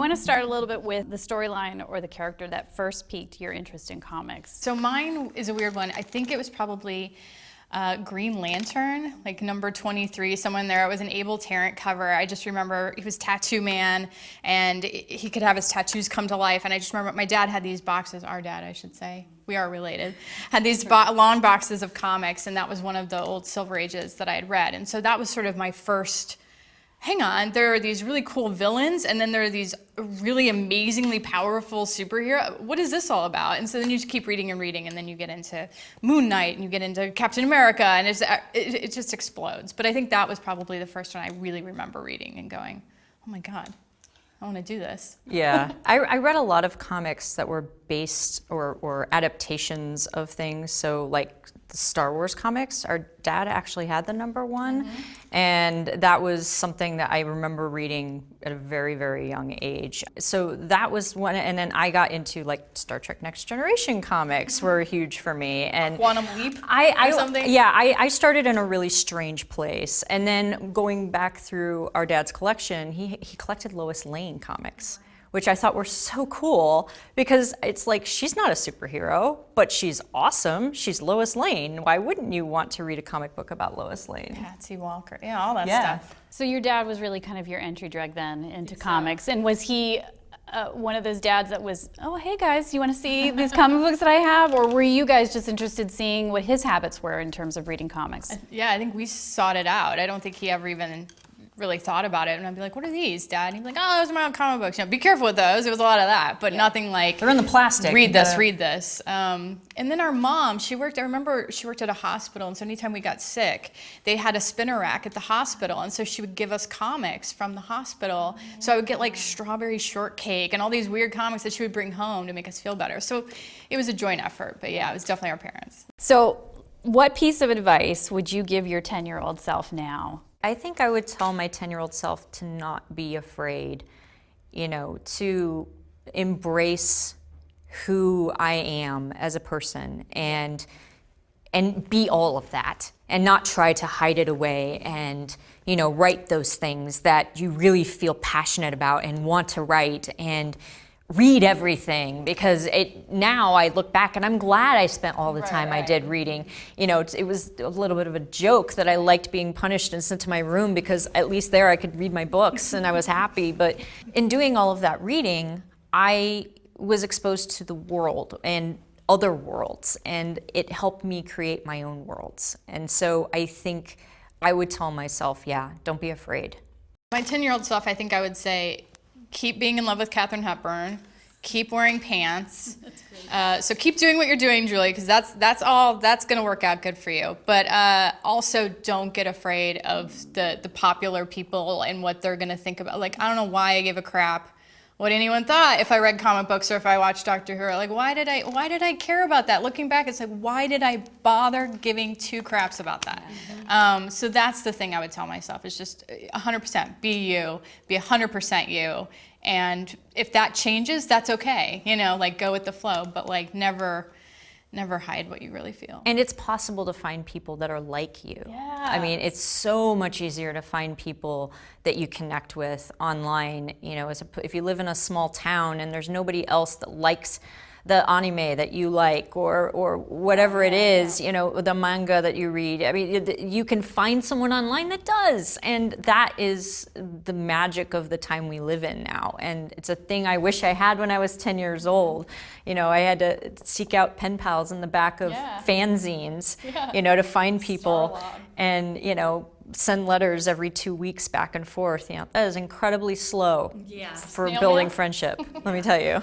want to start a little bit with the storyline or the character that first piqued your interest in comics. So mine is a weird one. I think it was probably Green Lantern, like number 23, someone there. It was an Abel Tarrant cover. I just remember he was Tattoo Man, and he could have his tattoos come to life. And I just remember my dad had these boxes, our dad, I should say, we are related, had these long boxes of comics, and that was one of the old Silver Ages that I had read. And so that was sort of my first, hang on, there are these really cool villains, and then there are these really amazingly powerful superheroes. What is this all about? And so then you just keep reading and reading, and then you get into Moon Knight, and you get into Captain America, and it just explodes. But I think that was probably the first one I really remember reading and going, oh my God, I want to do this. Yeah, I read a lot of comics that were based or adaptations of things. So like the Star Wars comics, our dad actually had the #1, and that was something that I remember reading at a very, very young age. So that was one, and then I got into like Star Trek Next Generation comics were huge for me. And Quantum Leap or something? Yeah, I started in a really strange place, and then going back through our dad's collection, he collected Lois Lane comics, which I thought were so cool because it's like, she's not a superhero, but she's awesome. She's Lois Lane. Why wouldn't you want to read a comic book about Lois Lane? Patsy Walker, yeah, all that stuff. So your dad was really kind of your entry drug then into comics, and was he one of those dads that was, oh, hey guys, you want to see these comic books that I have? Or were you guys just interested in seeing what his habits were in terms of reading comics? Yeah, I think we sought it out. I don't think he ever even really thought about it, and I'd be like, what are these, Dad? And he'd be like, oh, those are my own comic books. You know, be careful with those. It was a lot of that, but nothing like, they're in the plastic. Read this, read this. And then our mom, I remember she worked at a hospital, and so anytime we got sick, they had a spinner rack at the hospital, and so she would give us comics from the hospital. So I would get like Strawberry Shortcake and all these weird comics that she would bring home to make us feel better. So it was a joint effort, but yeah, it was definitely our parents. So what piece of advice would you give your 10-year-old self now? I think I would tell my 10-year-old self to not be afraid, you know, to embrace who I am as a person and be all of that, and not try to hide it away, and, you know, write those things that you really feel passionate about and want to write, and read everything, because now I look back and I'm glad I spent all the time I did reading. You know, it was a little bit of a joke that I liked being punished and sent to my room, because at least there I could read my books and I was happy. But in doing all of that reading, I was exposed to the world and other worlds, and it helped me create my own worlds. And so I think I would tell myself, yeah, don't be afraid. My 10-year-old self, I think I would say, keep being in love with Katharine Hepburn, keep wearing pants. So keep doing what you're doing, Julie, because that's going to work out good for you. But also don't get afraid of the popular people and what they're going to think about. Like, I don't know why I give a crap what anyone thought if I read comic books or if I watched Doctor Who. Like, why did I care about that? Looking back, it's like, why did I bother giving two craps about that? So that's the thing I would tell myself, is just 100% be you, be 100% you. And if that changes, that's okay. You know, like, go with the flow, but like never hide what you really feel. And it's possible to find people that are like you. Yeah. I mean, it's so much easier to find people that you connect with online. You know, if you live in a small town and there's nobody else that likes the anime that you like, or whatever it is, you know, the manga that you read. I mean, you can find someone online that does, and that is the magic of the time we live in now. And it's a thing I wish I had when I was 10 years old. You know, I had to seek out pen pals in the back of fanzines, you know, to find people, and, you know, send letters every 2 weeks back and forth. You know, that is incredibly slow for building friendship, let me tell you.